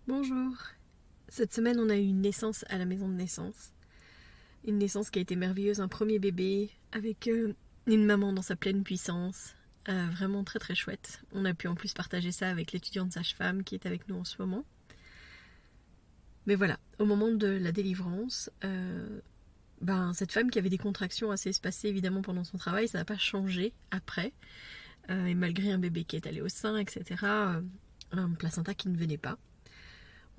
Bonjour. Cette semaine, on a eu une naissance à la maison de naissance. Une naissance qui a été merveilleuse, un premier bébé avec une maman dans sa pleine puissance. Vraiment très très chouette. On a pu en plus partager ça avec l'étudiante sage-femme qui est avec nous en ce moment. Mais voilà, au moment de la délivrance, cette femme qui avait des contractions assez espacées évidemment pendant son travail, ça n'a pas changé après. Et malgré un bébé qui est allé au sein, etc., un placenta qui ne venait pas.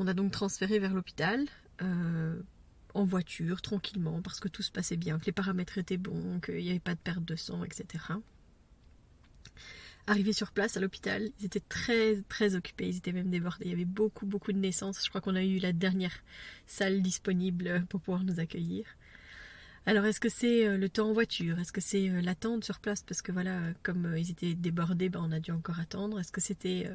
On a donc transféré vers l'hôpital, en voiture, tranquillement, parce que tout se passait bien, que les paramètres étaient bons, qu'il n'y avait pas de perte de sang, etc. Arrivés sur place à l'hôpital, ils étaient très très occupés, ils étaient même débordés. Il y avait beaucoup de naissances. Je crois qu'on a eu la dernière salle disponible pour pouvoir nous accueillir. Alors est-ce que c'est le temps en voiture? Est-ce que c'est l'attente sur place? Parce que voilà, comme ils étaient débordés, on a dû encore attendre. Est-ce que c'était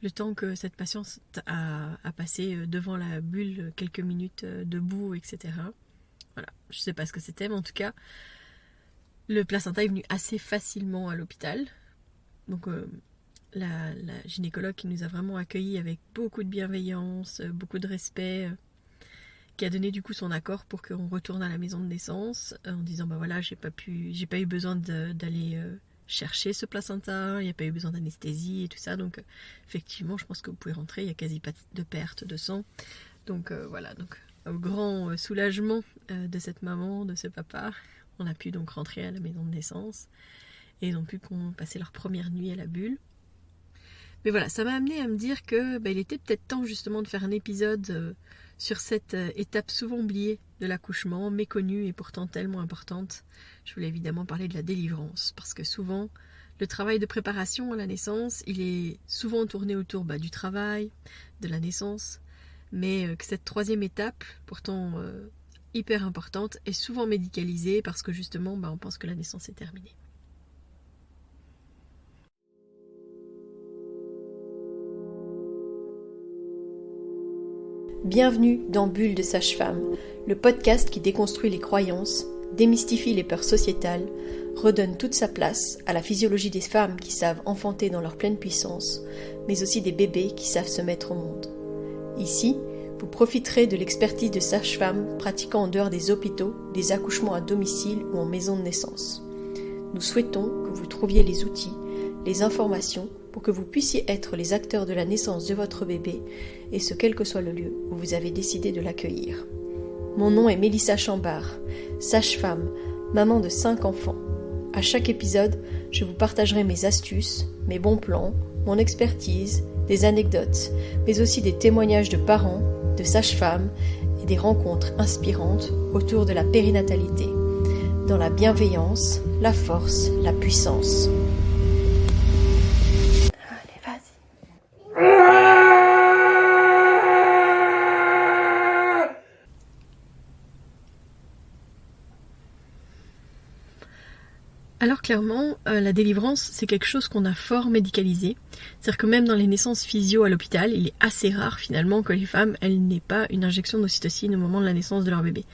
le temps que cette patiente a passé devant la bulle quelques minutes debout, etc. Voilà, je sais pas ce que c'était, mais en tout cas, le placenta est venu assez facilement à l'hôpital. Donc la gynécologue qui nous a vraiment accueillis avec beaucoup de bienveillance, beaucoup de respect, qui a donné du coup son accord pour qu'on retourne à la maison de naissance, en disant voilà, j'ai pas eu besoin d'aller chercher ce placenta, il n'y a pas eu besoin d'anesthésie et tout ça, donc effectivement je pense que vous pouvez rentrer, il n'y a quasi pas de perte de sang, donc voilà, donc au grand soulagement de cette maman, de ce papa, on a pu donc rentrer à la maison de naissance et ils ont pu passer leur première nuit à la bulle. Mais voilà, ça m'a amené à me dire que il était peut-être temps justement de faire un épisode sur cette étape souvent oubliée de l'accouchement, méconnue et pourtant tellement importante. Je voulais évidemment parler de la délivrance, parce que souvent, le travail de préparation à la naissance, il est souvent tourné autour du travail, de la naissance, mais que cette troisième étape, pourtant hyper importante, est souvent médicalisée parce que justement, on pense que la naissance est terminée. Bienvenue dans Bulle de Sage-Femme, le podcast qui déconstruit les croyances, démystifie les peurs sociétales, redonne toute sa place à la physiologie des femmes qui savent enfanter dans leur pleine puissance, mais aussi des bébés qui savent se mettre au monde. Ici, vous profiterez de l'expertise de sages-femmes pratiquant en dehors des hôpitaux, des accouchements à domicile ou en maison de naissance. Nous souhaitons que vous trouviez les outils, les informations pour que vous puissiez être les acteurs de la naissance de votre bébé, et ce quel que soit le lieu où vous avez décidé de l'accueillir. Mon nom est Mélissa Chambard, sage-femme, maman de 5 enfants. À chaque épisode, je vous partagerai mes astuces, mes bons plans, mon expertise, des anecdotes, mais aussi des témoignages de parents, de sages-femmes et des rencontres inspirantes autour de la périnatalité, dans la bienveillance, la force, la puissance. Allez, vas-y. Alors clairement, la délivrance, c'est quelque chose qu'on a fort médicalisé. C'est-à-dire que même dans les naissances physio à l'hôpital, il est assez rare finalement que les femmes, elles n'aient pas une injection d'ocytocine au moment de la naissance de leur bébé.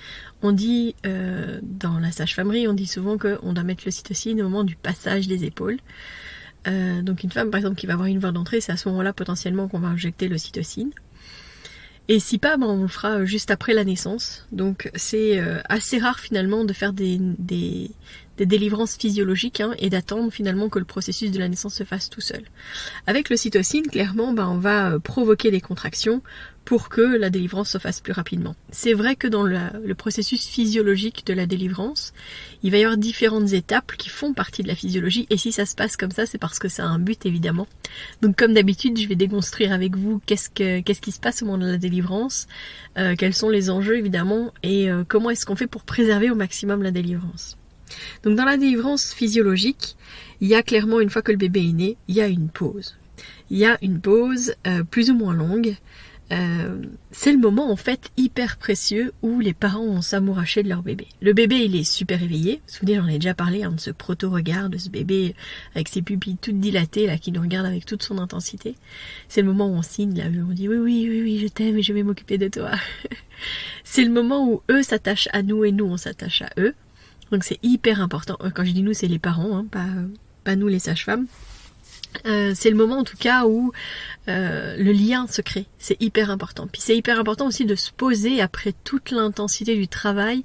On dit, dans la sage-famerie, on dit souvent qu'on doit mettre l'ocytocine au moment du passage des épaules. Donc une femme par exemple qui va avoir une voie d'entrée, c'est à ce moment-là potentiellement qu'on va injecter l'ocytocine. Et si pas, on le fera juste après la naissance. Donc c'est assez rare finalement de faire des délivrances physiologiques et d'attendre finalement que le processus de la naissance se fasse tout seul. Avec l'ocytocine, clairement, on va provoquer des contractions pour que la délivrance se fasse plus rapidement. C'est vrai que dans le processus physiologique de la délivrance, il va y avoir différentes étapes qui font partie de la physiologie, et si ça se passe comme ça, c'est parce que ça a un but évidemment. Donc comme d'habitude, je vais déconstruire avec vous qu'est-ce qui se passe au moment de la délivrance, quels sont les enjeux évidemment, et comment est-ce qu'on fait pour préserver au maximum la délivrance. Donc dans la délivrance physiologique, il y a clairement, une fois que le bébé est né, il y a une pause. Il y a une pause plus ou moins longue. C'est le moment en fait hyper précieux où les parents vont s'amouracher de leur bébé. Le bébé il est super éveillé, vous vous souvenez j'en ai déjà parlé de ce proto-regard de ce bébé avec ses pupilles toutes dilatées là qui nous regarde avec toute son intensité. C'est le moment où on signe là, où on dit oui je t'aime et je vais m'occuper de toi. C'est le moment où eux s'attachent à nous et nous on s'attache à eux. Donc c'est hyper important. Quand je dis nous c'est les parents, pas nous les sages-femmes. C'est le moment en tout cas où le lien se crée. C'est hyper important. Puis c'est hyper important aussi de se poser après toute l'intensité du travail,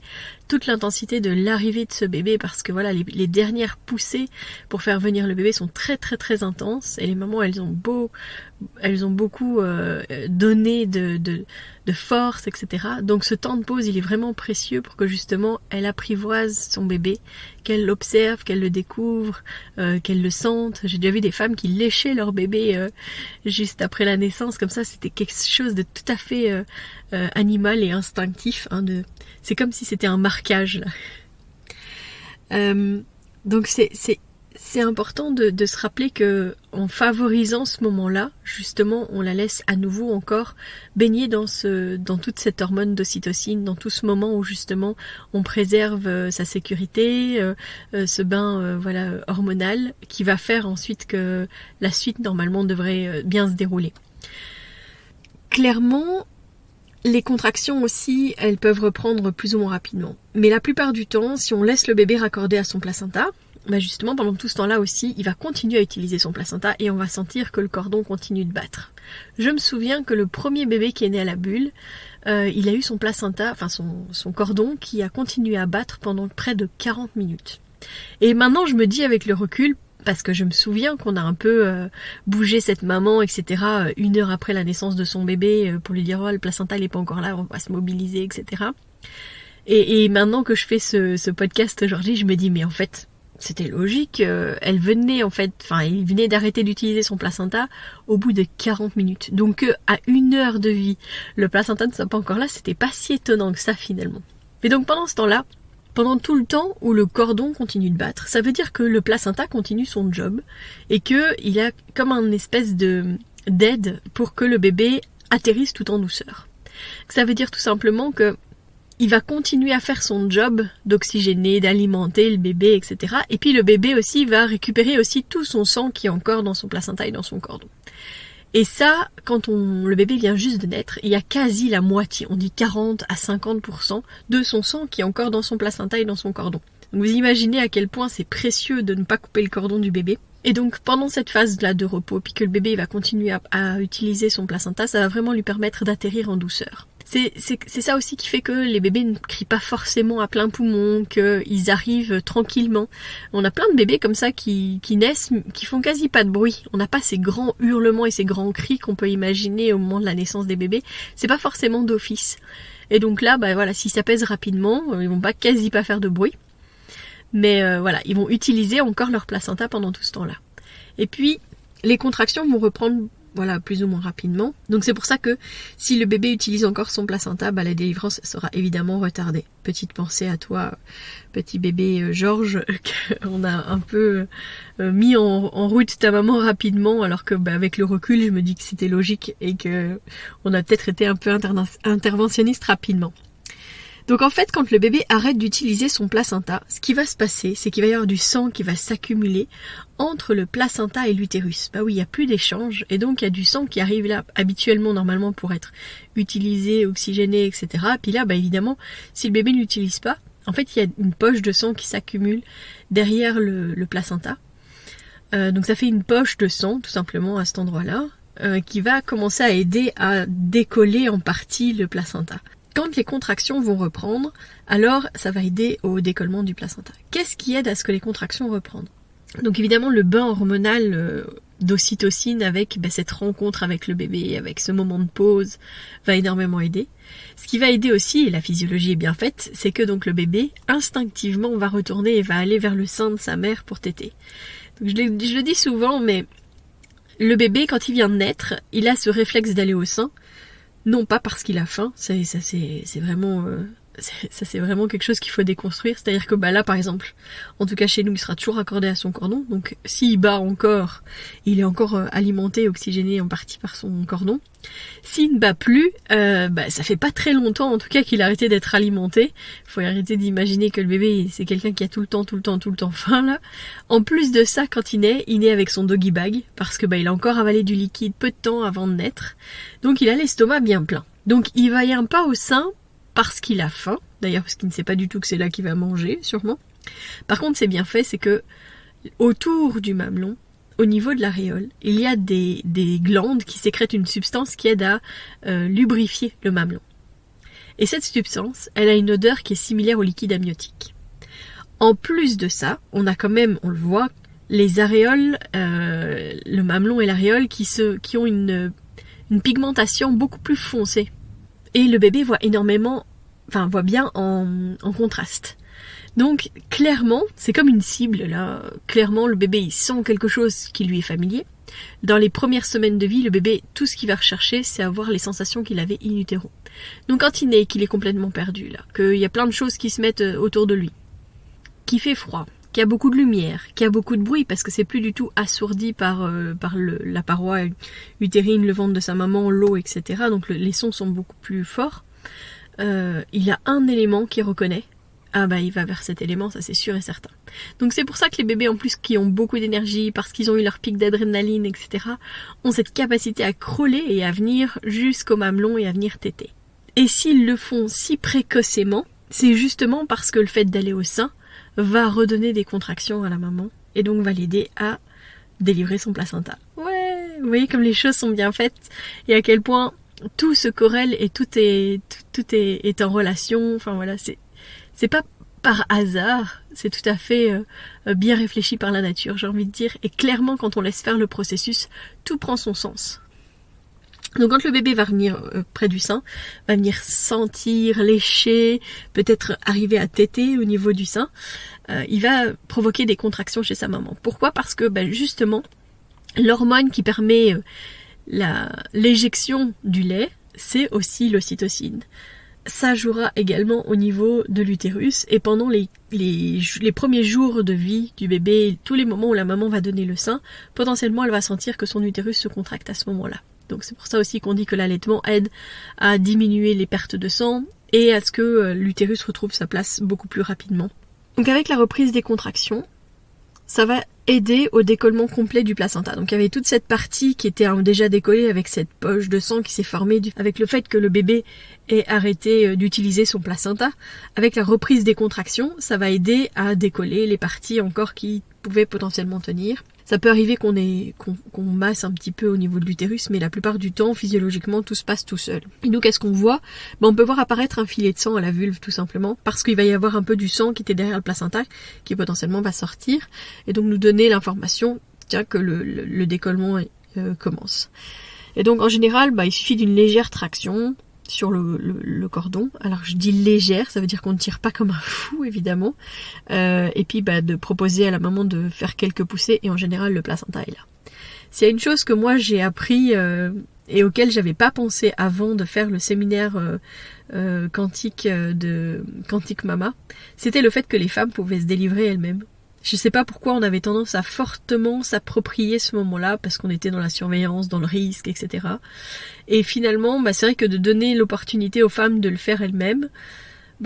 toute l'intensité de l'arrivée de ce bébé, parce que voilà, les dernières poussées pour faire venir le bébé sont très très très intenses, et les mamans elles ont beaucoup donné de force, etc. Donc ce temps de pause il est vraiment précieux pour que justement elle apprivoise son bébé, qu'elle l'observe, qu'elle le découvre, qu'elle le sente. J'ai déjà vu des femmes qui léchaient leur bébé juste après la naissance, comme ça c'était quelque chose de tout à fait animal et instinctif, hein, c'est comme si c'était un marquage là. Donc c'est important de se rappeler que en favorisant ce moment-là, justement, on la laisse à nouveau encore baigner dans toute cette hormone d'ocytocine, dans tout ce moment où justement on préserve sa sécurité, ce bain hormonal qui va faire ensuite que la suite normalement devrait bien se dérouler. Clairement, les contractions aussi, elles peuvent reprendre plus ou moins rapidement. Mais la plupart du temps, si on laisse le bébé raccordé à son placenta, justement pendant tout ce temps-là aussi, il va continuer à utiliser son placenta et on va sentir que le cordon continue de battre. Je me souviens que le premier bébé qui est né à la bulle, il a eu son placenta, enfin son cordon qui a continué à battre pendant près de 40 minutes. Et maintenant je me dis avec le recul, parce que je me souviens qu'on a un peu bougé cette maman, etc. 1 heure après la naissance de son bébé pour lui dire « Oh, le placenta il est pas encore là, on va se mobiliser, etc. » Et maintenant que je fais ce podcast aujourd'hui, je me dis « Mais en fait, c'était logique, il venait d'arrêter d'utiliser son placenta au bout de 40 minutes. Donc à 1 heure de vie, le placenta ne soit pas encore là, c'était pas si étonnant que ça finalement. » Et donc pendant ce temps-là, pendant tout le temps où le cordon continue de battre, ça veut dire que le placenta continue son job et qu'il a comme un espèce d'aide pour que le bébé atterrisse tout en douceur. Ça veut dire tout simplement que il va continuer à faire son job d'oxygéner, d'alimenter le bébé, etc. Et puis le bébé aussi va récupérer aussi tout son sang qui est encore dans son placenta et dans son cordon. Et ça, quand le bébé vient juste de naître, il y a quasi la moitié, on dit 40 à 50% de son sang qui est encore dans son placenta et dans son cordon. Donc vous imaginez à quel point c'est précieux de ne pas couper le cordon du bébé. Et donc pendant cette phase-là de repos, puis que le bébé va continuer à utiliser son placenta, ça va vraiment lui permettre d'atterrir en douceur. C'est ça aussi qui fait que les bébés ne crient pas forcément à plein poumon, qu'ils arrivent tranquillement. On a plein de bébés comme ça qui naissent, qui font quasi pas de bruit. On n'a pas ces grands hurlements et ces grands cris qu'on peut imaginer au moment de la naissance des bébés. C'est pas forcément d'office. Et donc là, si ça pèse rapidement, ils vont quasi pas faire de bruit. Mais ils vont utiliser encore leur placenta pendant tout ce temps-là. Et puis, les contractions vont reprendre plus ou moins rapidement. Donc c'est pour ça que si le bébé utilise encore son placenta, la délivrance sera évidemment retardée. Petite pensée à toi, petit bébé Georges, qu'on a un peu mis en route ta maman rapidement, alors que avec le recul, je me dis que c'était logique et que on a peut-être été un peu interventionniste rapidement. Donc en fait, quand le bébé arrête d'utiliser son placenta, ce qui va se passer, c'est qu'il va y avoir du sang qui va s'accumuler entre le placenta et l'utérus. Il n'y a plus d'échange, et donc il y a du sang qui arrive là, habituellement, normalement, pour être utilisé, oxygéné, etc. Puis là, évidemment, si le bébé ne l'utilise pas, en fait, il y a une poche de sang qui s'accumule derrière le placenta. Donc ça fait une poche de sang, tout simplement, à cet endroit-là, qui va commencer à aider à décoller en partie le placenta. Quand les contractions vont reprendre, alors ça va aider au décollement du placenta. Qu'est-ce qui aide à ce que les contractions reprennent ? Donc évidemment le bain hormonal d'ocytocine avec cette rencontre avec le bébé, avec ce moment de pause, va énormément aider. Ce qui va aider aussi, et la physiologie est bien faite, c'est que donc le bébé instinctivement va retourner et va aller vers le sein de sa mère pour téter. Donc je le dis souvent, mais le bébé quand il vient de naître, il a ce réflexe d'aller au sein. Non pas parce qu'il a faim, c'est vraiment quelque chose qu'il faut déconstruire. C'est-à-dire que là par exemple, en tout cas chez nous, il sera toujours accordé à son cordon. Donc s'il bat encore, il est encore alimenté, oxygéné en partie par son cordon. S'il ne bat plus, ça fait pas très longtemps en tout cas qu'il a arrêté d'être alimenté. Faut arrêter d'imaginer que le bébé c'est quelqu'un qui a tout le temps faim là. En plus de ça, quand il naît avec son doggy bag parce que il a encore avalé du liquide peu de temps avant de naître. Donc il a l'estomac bien plein. Donc il va y un pas au sein parce qu'il a faim. D'ailleurs parce qu'il ne sait pas du tout que c'est là qu'il va manger sûrement. Par contre c'est bien fait, c'est que autour du mamelon, au niveau de l'aréole, il y a des glandes qui sécrètent une substance qui aide à lubrifier le mamelon. Et cette substance, elle a une odeur qui est similaire au liquide amniotique. En plus de ça, on a quand même, on le voit, les aréoles, le mamelon et l'aréole qui ont une pigmentation beaucoup plus foncée. Et le bébé voit bien en contraste. Donc clairement, c'est comme une cible là. Clairement, le bébé il sent quelque chose qui lui est familier. Dans les premières semaines de vie, le bébé, tout ce qu'il va rechercher, c'est avoir les sensations qu'il avait in utero. Donc quand il naît, qu'il est complètement perdu là, qu'il y a plein de choses qui se mettent autour de lui, qu'il fait froid, qu'il y a beaucoup de lumière, qu'il y a beaucoup de bruit parce que c'est plus du tout assourdi par la paroi utérine, le ventre de sa maman, l'eau, etc. Donc les sons sont beaucoup plus forts. Il a un élément qu'il reconnaît. Ah bah il va vers cet élément, ça c'est sûr et certain. Donc c'est pour ça que les bébés en plus qui ont beaucoup d'énergie, parce qu'ils ont eu leur pic d'adrénaline, etc., ont cette capacité à crawler et à venir jusqu'au mamelon et à venir téter. Et s'ils le font si précocement, c'est justement parce que le fait d'aller au sein va redonner des contractions à la maman et donc va l'aider à délivrer son placenta. Ouais, vous voyez comme les choses sont bien faites et à quel point tout se corrèle et tout est en relation. Enfin voilà, c'est pas par hasard, c'est tout à fait bien réfléchi par la nature, j'ai envie de dire. Et clairement, quand on laisse faire le processus, tout prend son sens. Donc quand le bébé va venir près du sein, va venir sentir, lécher, peut-être arriver à téter au niveau du sein, il va provoquer des contractions chez sa maman. Pourquoi ? Parce que justement, l'hormone qui permet l'éjection du lait, c'est aussi l'ocytocine. Ça jouera également au niveau de l'utérus et pendant les premiers jours de vie du bébé, tous les moments où la maman va donner le sein, potentiellement elle va sentir que son utérus se contracte à ce moment-là. Donc c'est pour ça aussi qu'on dit que l'allaitement aide à diminuer les pertes de sang et à ce que l'utérus retrouve sa place beaucoup plus rapidement. Donc avec la reprise des contractions, ça va aider au décollement complet du placenta. Donc il y avait toute cette partie qui était déjà décollée avec cette poche de sang qui s'est formée avec le fait que le bébé ait arrêté d'utiliser son placenta. Avec la reprise des contractions, ça va aider à décoller les parties encore qui pouvaient potentiellement tenir. Ça peut arriver qu'on masse un petit peu au niveau de l'utérus, mais la plupart du temps, physiologiquement, tout se passe tout seul. Et nous, qu'est-ce qu'on voit ? On peut voir apparaître un filet de sang à la vulve, tout simplement, parce qu'il va y avoir un peu du sang qui était derrière le placenta, qui potentiellement va sortir, et donc nous donner l'information, que le décollement commence. Et donc, en général, il suffit d'une légère traction sur le cordon. Alors je dis légère, ça veut dire qu'on ne tire pas comme un fou évidemment, et puis de proposer à la maman de faire quelques poussées et en général le placenta est là. S'il y a une chose que moi j'ai appris et auquel j'avais pas pensé avant de faire le séminaire quantique de Quantique Mama, c'était le fait que les femmes pouvaient se délivrer elles-mêmes. Je sais pas pourquoi on avait tendance à fortement s'approprier ce moment-là, parce qu'on était dans la surveillance, dans le risque, etc. Et finalement, c'est vrai que de donner l'opportunité aux femmes de le faire elles-mêmes,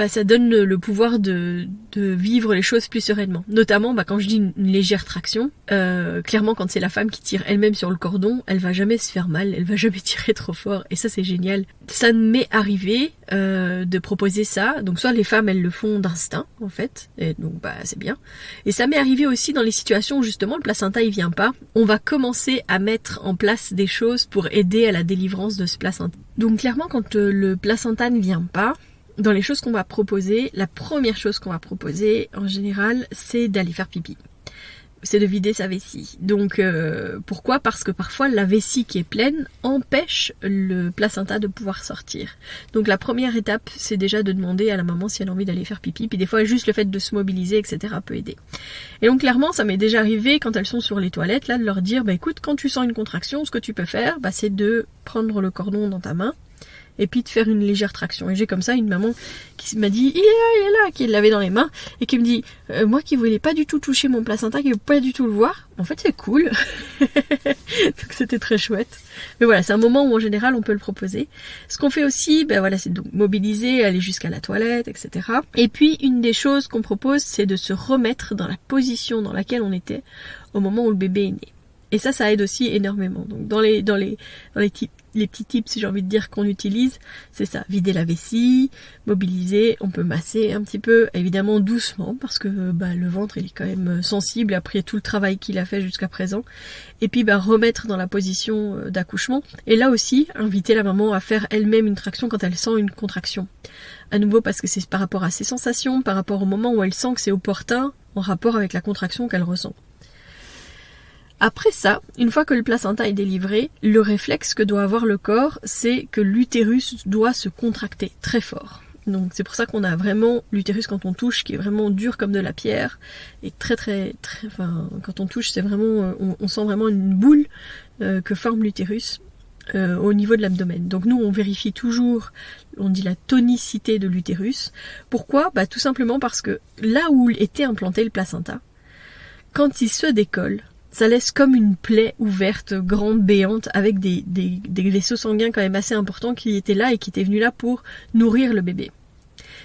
ça donne le pouvoir de vivre les choses plus sereinement. Notamment, quand je dis une légère traction, clairement quand c'est la femme qui tire elle-même sur le cordon, elle va jamais se faire mal, elle va jamais tirer trop fort, et ça c'est génial. Ça m'est arrivé de proposer ça, donc soit les femmes elles le font d'instinct en fait, et donc c'est bien. Et ça m'est arrivé aussi dans les situations où justement le placenta il vient pas, on va commencer à mettre en place des choses pour aider à la délivrance de ce placenta. Donc clairement quand le placenta ne vient pas, dans les choses qu'on va proposer, la première chose qu'on va proposer en général, c'est d'aller faire pipi. C'est de vider sa vessie. Donc pourquoi ? Parce que parfois la vessie qui est pleine empêche le placenta de pouvoir sortir. Donc la première étape, c'est déjà de demander à la maman si elle a envie d'aller faire pipi. Puis des fois juste le fait de se mobiliser, etc. peut aider. Et donc clairement, ça m'est déjà arrivé quand elles sont sur les toilettes, là, de leur dire, écoute, quand tu sens une contraction, ce que tu peux faire, c'est de prendre le cordon dans ta main et puis de faire une légère traction. Et j'ai comme ça une maman qui m'a dit il est là, qui l'avait dans les mains, et qui me dit moi qui voulais pas du tout toucher mon placenta, qui voulais pas du tout le voir, en fait c'est cool. Donc c'était très chouette. Mais voilà, c'est un moment où en général on peut le proposer. Ce qu'on fait aussi, c'est donc mobiliser, aller jusqu'à la toilette, etc. Et puis une des choses qu'on propose, c'est de se remettre dans la position dans laquelle on était au moment où le bébé est né. Et ça aide aussi énormément. Donc dans les les petits tips, si j'ai envie de dire, qu'on utilise, c'est ça, vider la vessie, mobiliser, on peut masser un petit peu, évidemment doucement, parce que le ventre il est quand même sensible après tout le travail qu'il a fait jusqu'à présent, et puis remettre dans la position d'accouchement, et là aussi, inviter la maman à faire elle-même une traction quand elle sent une contraction. À nouveau parce que c'est par rapport à ses sensations, par rapport au moment où elle sent que c'est opportun, en rapport avec la contraction qu'elle ressent. Après ça, une fois que le placenta est délivré, le réflexe que doit avoir le corps, c'est que l'utérus doit se contracter très fort. Donc c'est pour ça qu'on a vraiment l'utérus quand on touche, qui est vraiment dur comme de la pierre, et quand on touche, c'est vraiment, on sent vraiment une boule que forme l'utérus au niveau de l'abdomen. Donc nous, on vérifie toujours, on dit la tonicité de l'utérus. Pourquoi ? Tout simplement parce que là où était implanté le placenta, quand il se décolle, ça laisse comme une plaie ouverte, grande, béante, avec des vaisseaux sanguins quand même assez importants qui étaient là et qui étaient venus là pour nourrir le bébé.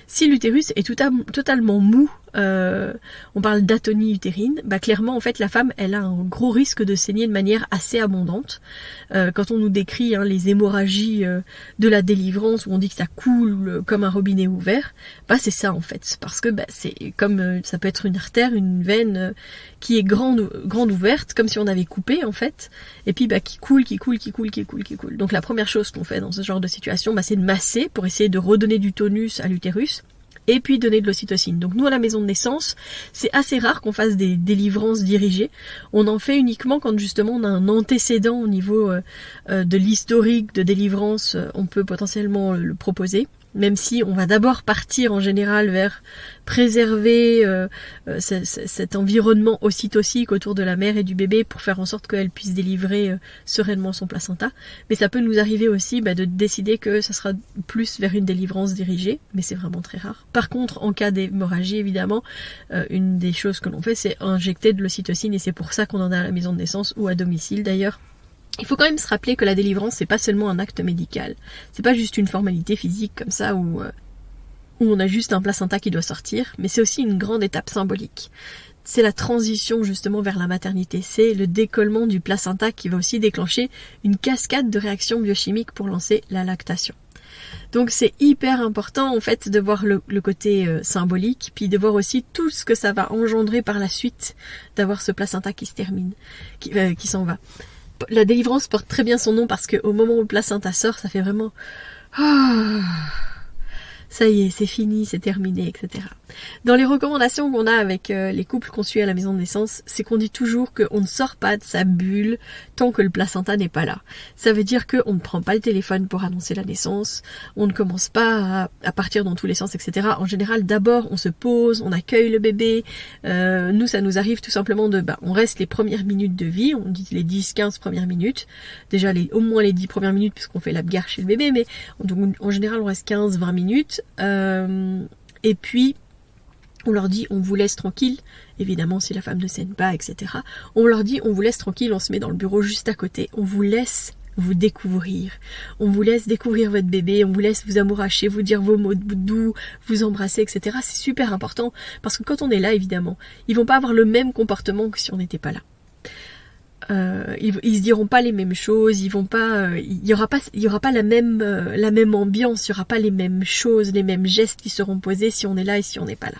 Si l'utérus est totalement mou, on parle d'atonie utérine, clairement en fait la femme elle a un gros risque de saigner de manière assez abondante. Quand on nous décrit les hémorragies de la délivrance où on dit que ça coule comme un robinet ouvert, c'est ça en fait, parce que c'est comme ça peut être une artère, une veine qui est grande ouverte, comme si on avait coupé en fait, et puis qui coule. Donc la première chose qu'on fait dans ce genre de situation, c'est de masser pour essayer de redonner du tonus à l'utérus, et puis donner de l'ocytocine. Donc nous à la maison de naissance, c'est assez rare qu'on fasse des délivrances dirigées. On en fait uniquement quand justement on a un antécédent au niveau de l'historique de délivrance, on peut potentiellement le proposer. Même si on va d'abord partir en général vers préserver cet environnement ocytocique autour de la mère et du bébé pour faire en sorte qu'elle puisse délivrer sereinement son placenta. Mais ça peut nous arriver aussi de décider que ça sera plus vers une délivrance dirigée, mais c'est vraiment très rare. Par contre, en cas d'hémorragie, évidemment, une des choses que l'on fait, c'est injecter de l'ocytocine, et c'est pour ça qu'on en a à la maison de naissance ou à domicile d'ailleurs. Il faut quand même se rappeler que la délivrance, c'est pas seulement un acte médical. C'est pas juste une formalité physique comme ça où on a juste un placenta qui doit sortir, mais c'est aussi une grande étape symbolique. C'est la transition justement vers la maternité. C'est le décollement du placenta qui va aussi déclencher une cascade de réactions biochimiques pour lancer la lactation. Donc c'est hyper important en fait de voir le côté symbolique, puis de voir aussi tout ce que ça va engendrer par la suite d'avoir ce placenta qui se termine, qui s'en va. La délivrance porte très bien son nom parce qu'au moment où le placenta sort, ça fait vraiment ça y est, c'est fini, c'est terminé, etc. Dans les recommandations qu'on a avec les couples qu'on suit à la maison de naissance, c'est qu'on dit toujours qu'on ne sort pas de sa bulle tant que le placenta n'est pas là. Ça veut dire qu'on ne prend pas le téléphone pour annoncer la naissance, on ne commence pas à partir dans tous les sens, etc. En général, d'abord, on se pose, on accueille le bébé. Nous, ça nous arrive tout simplement on reste les premières minutes de vie, on dit les 10-15 premières minutes. Déjà, au moins les 10 premières minutes puisqu'on fait l'abgar chez le bébé, mais donc, en général, on reste 15-20 minutes. Et puis on leur dit on vous laisse tranquille, évidemment si la femme ne saigne pas, etc. On leur dit on vous laisse tranquille, on se met dans le bureau juste à côté, on vous laisse vous découvrir, on vous laisse découvrir votre bébé, on vous laisse vous amouracher, vous dire vos mots doux, vous embrasser, etc. C'est super important parce que quand on est là, évidemment, ils vont pas avoir le même comportement que si on n'était pas là. Ils se diront pas les mêmes choses, ils vont pas, il y aura pas la même ambiance, il y aura pas les mêmes choses, les mêmes gestes qui seront posés si on est là et si on n'est pas là.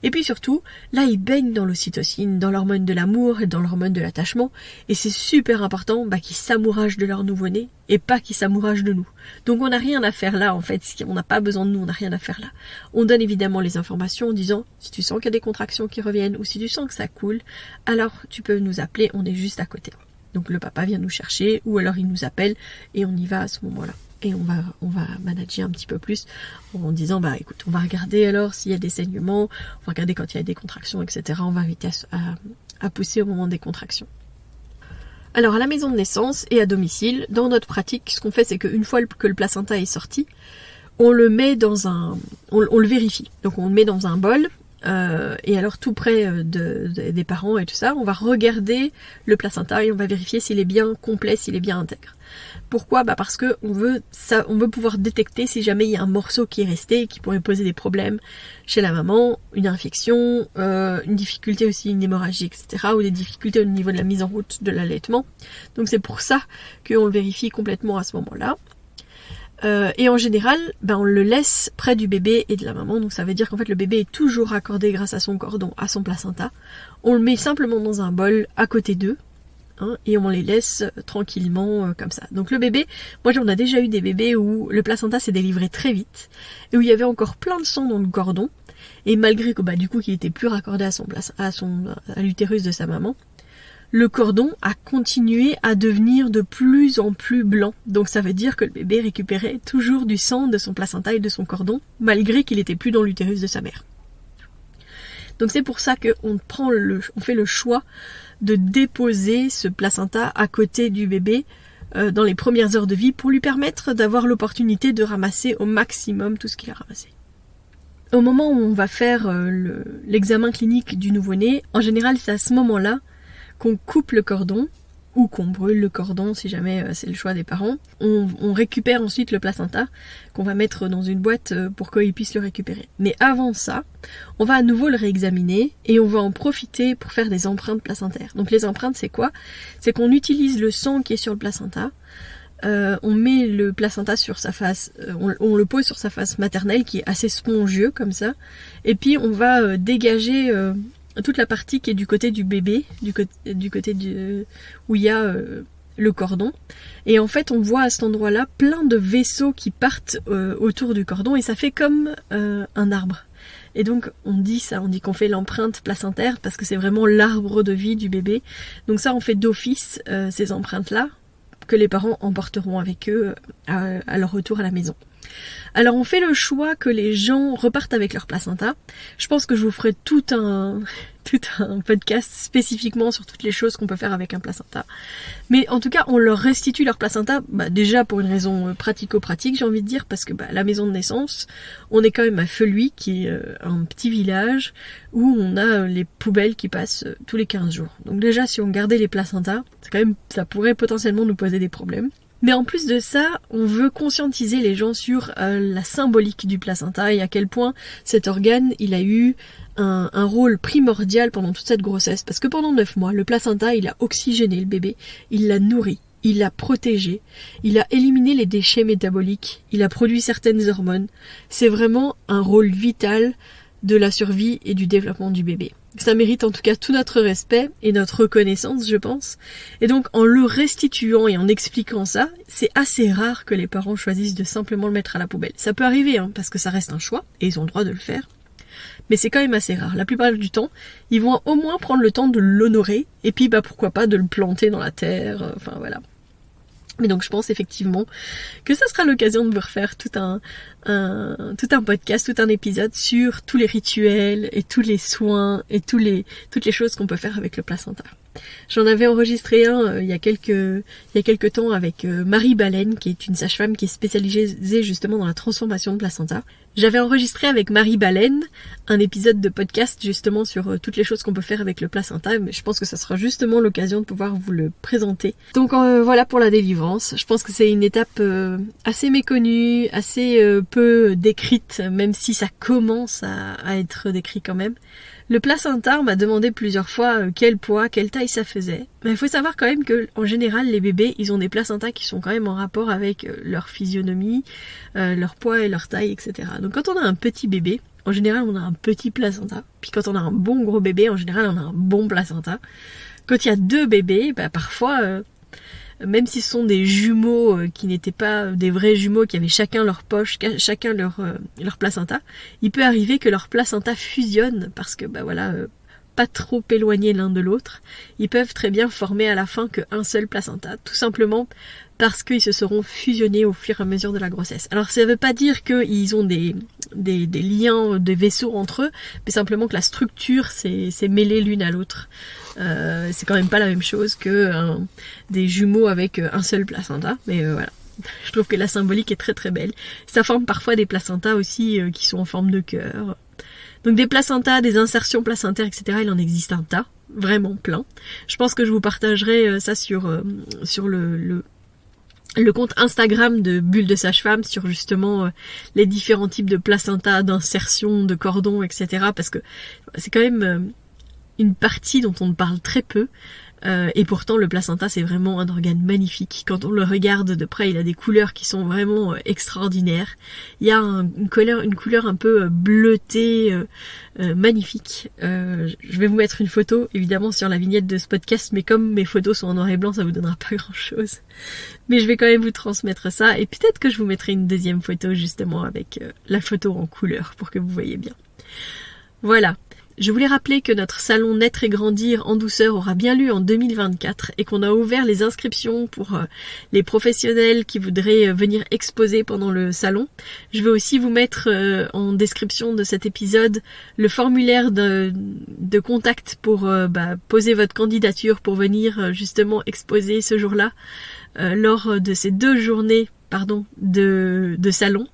Et puis surtout, là ils baignent dans l'ocytocine, dans l'hormone de l'amour et dans l'hormone de l'attachement, et c'est super important qu'ils s'amouragent de leur nouveau-né et pas qu'ils s'amouragent de nous. Donc on n'a rien à faire là en fait, on n'a pas besoin de nous, on n'a rien à faire là. On donne évidemment les informations en disant si tu sens qu'il y a des contractions qui reviennent ou si tu sens que ça coule, alors tu peux nous appeler, on est juste à côté. Donc le papa vient nous chercher ou alors il nous appelle et on y va à ce moment-là. Et on va manager un petit peu plus en disant écoute, on va regarder alors s'il y a des saignements, on va regarder quand il y a des contractions, etc. On va éviter à pousser au moment des contractions. Alors à la maison de naissance et à domicile, dans notre pratique, ce qu'on fait c'est qu'une fois que le placenta est sorti, on le met on le vérifie. Donc on le met dans un bol et alors tout près des parents et tout ça, on va regarder le placenta et on va vérifier s'il est bien complet, s'il est bien intègre. Pourquoi ? Parce que on veut pouvoir détecter si jamais il y a un morceau qui est resté et qui pourrait poser des problèmes chez la maman, une infection, une difficulté aussi, une hémorragie, etc. ou des difficultés au niveau de la mise en route de l'allaitement. Donc c'est pour ça qu'on le vérifie complètement à ce moment-là. Et en général, on le laisse près du bébé et de la maman, donc ça veut dire qu'en fait le bébé est toujours raccordé grâce à son cordon à son placenta. On le met simplement dans un bol à côté d'eux, et on les laisse tranquillement comme ça. Donc le bébé, moi on a déjà eu des bébés où le placenta s'est délivré très vite, et où il y avait encore plein de sang dans le cordon, et malgré que du coup qu'il était plus raccordé à l'utérus de sa maman, le cordon a continué à devenir de plus en plus blanc. Donc ça veut dire que le bébé récupérait toujours du sang de son placenta et de son cordon, malgré qu'il n'était plus dans l'utérus de sa mère. Donc c'est pour ça qu'on fait le choix de déposer ce placenta à côté du bébé dans les premières heures de vie pour lui permettre d'avoir l'opportunité de ramasser au maximum tout ce qu'il a ramassé. Au moment où on va faire l'examen clinique du nouveau-né, en général c'est à ce moment-là qu'on coupe le cordon ou qu'on brûle le cordon si jamais c'est le choix des parents. On récupère ensuite le placenta qu'on va mettre dans une boîte pour qu'ils puissent le récupérer. Mais avant ça, on va à nouveau le réexaminer et on va en profiter pour faire des empreintes placentaires. Donc les empreintes c'est quoi ? C'est qu'on utilise le sang qui est sur le placenta, on met le placenta sur sa face, on le pose sur sa face maternelle qui est assez spongieux comme ça, et puis on va dégager toute la partie qui est du côté du bébé, du côté où il y a le cordon. Et en fait, on voit à cet endroit-là plein de vaisseaux qui partent autour du cordon et ça fait comme un arbre. Et donc, on dit qu'on fait l'empreinte placentaire parce que c'est vraiment l'arbre de vie du bébé. Donc ça, on fait d'office ces empreintes-là que les parents emporteront avec eux à leur retour à la maison. Alors on fait le choix que les gens repartent avec leur placenta. Je pense que je vous ferai tout un podcast spécifiquement sur toutes les choses qu'on peut faire avec un placenta. Mais en tout cas, on leur restitue leur placenta, déjà pour une raison pratico-pratique, j'ai envie de dire, parce que la maison de naissance, on est quand même à Feluy, qui est un petit village où on a les poubelles qui passent tous les 15 jours. Donc déjà, si on gardait les placentas, ça pourrait potentiellement nous poser des problèmes. Mais en plus de ça, on veut conscientiser les gens sur la symbolique du placenta et à quel point cet organe, il a eu un rôle primordial pendant toute cette grossesse. Parce que pendant 9 mois, le placenta, il a oxygéné le bébé, il l'a nourri, il l'a protégé, il a éliminé les déchets métaboliques, il a produit certaines hormones. C'est vraiment un rôle vital de la survie et du développement du bébé. Ça mérite en tout cas tout notre respect et notre reconnaissance, je pense. Et donc, en le restituant et en expliquant ça, c'est assez rare que les parents choisissent de simplement le mettre à la poubelle. Ça peut arriver, parce que ça reste un choix, et ils ont le droit de le faire. Mais c'est quand même assez rare. La plupart du temps, ils vont au moins prendre le temps de l'honorer, et puis pourquoi pas de le planter dans la terre, voilà. Mais donc je pense effectivement que ça sera l'occasion de vous refaire tout un podcast, tout un épisode sur tous les rituels et tous les soins et toutes les choses qu'on peut faire avec le placenta. J'en avais enregistré un il y a quelques temps avec Marie Baleine, qui est une sage-femme qui est spécialisée justement dans la transformation de placenta. J'avais enregistré avec Marie Baleine un épisode de podcast justement sur toutes les choses qu'on peut faire avec le placenta, mais je pense que ça sera justement l'occasion de pouvoir vous le présenter. Donc voilà pour la délivrance. Je pense que c'est une étape assez méconnue, assez peu décrite, même si ça commence à être décrit quand même. Le placenta, on m'a demandé plusieurs fois quel poids, quelle taille ça faisait. Mais il faut savoir quand même que, en général, les bébés, ils ont des placentas qui sont quand même en rapport avec leur physionomie, leur poids et leur taille, etc. Donc quand on a un petit bébé, en général, on a un petit placenta. Puis quand on a un bon gros bébé, en général, on a un bon placenta. Quand il y a 2 bébés, parfois, même si ce sont des jumeaux qui n'étaient pas des vrais jumeaux, qui avaient chacun leur poche, chacun leur placenta, il peut arriver que leur placenta fusionne parce que pas trop éloignés l'un de l'autre. Ils peuvent très bien former à la fin qu'un seul placenta, tout simplement parce qu'ils se seront fusionnés au fur et à mesure de la grossesse. Alors ça ne veut pas dire qu'ils ont des liens, des vaisseaux entre eux, mais simplement que la structure s'est mêlée l'une à l'autre. C'est quand même pas la même chose que des jumeaux avec un seul placenta, mais voilà. Je trouve que la symbolique est très très belle. Ça forme parfois des placentas aussi qui sont en forme de cœur. Donc des placentas, des insertions placentaires, etc. Il en existe un tas, vraiment plein. Je pense que je vous partagerai ça sur le compte Instagram de Bulle de Sage-Femme, sur justement les différents types de placentas, d'insertions, de cordons, etc. Parce que c'est quand même une partie dont on ne parle très peu. Et pourtant le placenta c'est vraiment un organe magnifique. Quand on le regarde de près, il a des couleurs qui sont vraiment extraordinaires. Il y a une couleur un peu bleutée, magnifique. Je vais vous mettre une photo évidemment sur la vignette de ce podcast, mais comme mes photos sont en noir et blanc, ça vous donnera pas grand chose. Mais je vais quand même vous transmettre ça, et peut-être que je vous mettrai une deuxième photo justement avec la photo en couleur pour que vous voyez bien. Voilà. Je voulais rappeler que notre salon Naître et Grandir en douceur aura bien lieu en 2024 et qu'on a ouvert les inscriptions pour les professionnels qui voudraient venir exposer pendant le salon. Je vais aussi vous mettre en description de cet épisode le formulaire de contact pour poser votre candidature pour venir justement exposer ce jour-là lors de ces 2 journées de salon.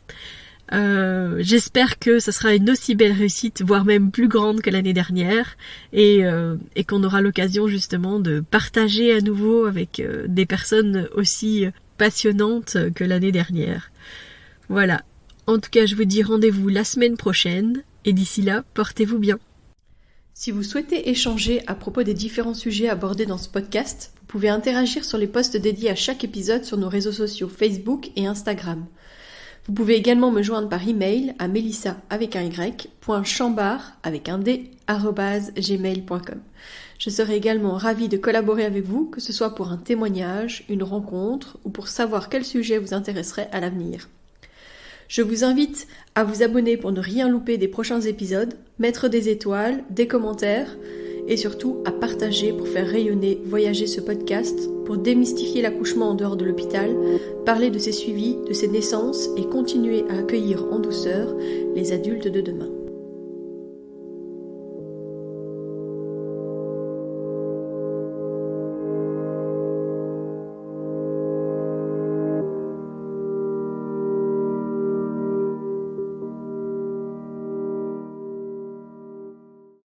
J'espère que ça sera une aussi belle réussite, voire même plus grande que l'année dernière, et qu'on aura l'occasion justement de partager à nouveau avec des personnes aussi passionnantes que l'année dernière. Voilà. En tout cas, je vous dis rendez-vous la semaine prochaine, et d'ici là, portez-vous bien. Si vous souhaitez échanger à propos des différents sujets abordés dans ce podcast, vous pouvez interagir sur les posts dédiés à chaque épisode sur nos réseaux sociaux Facebook et Instagram. Vous pouvez également me joindre par email à melissa.chambard@gmail.com. Je serai également ravie de collaborer avec vous, que ce soit pour un témoignage, une rencontre ou pour savoir quel sujet vous intéresserait à l'avenir. Je vous invite à vous abonner pour ne rien louper des prochains épisodes, mettre des étoiles, des commentaires et surtout à partager pour faire rayonner, voyager ce podcast, pour démystifier l'accouchement en dehors de l'hôpital, parler de ses suivis, de ses naissances et continuer à accueillir en douceur les adultes de demain.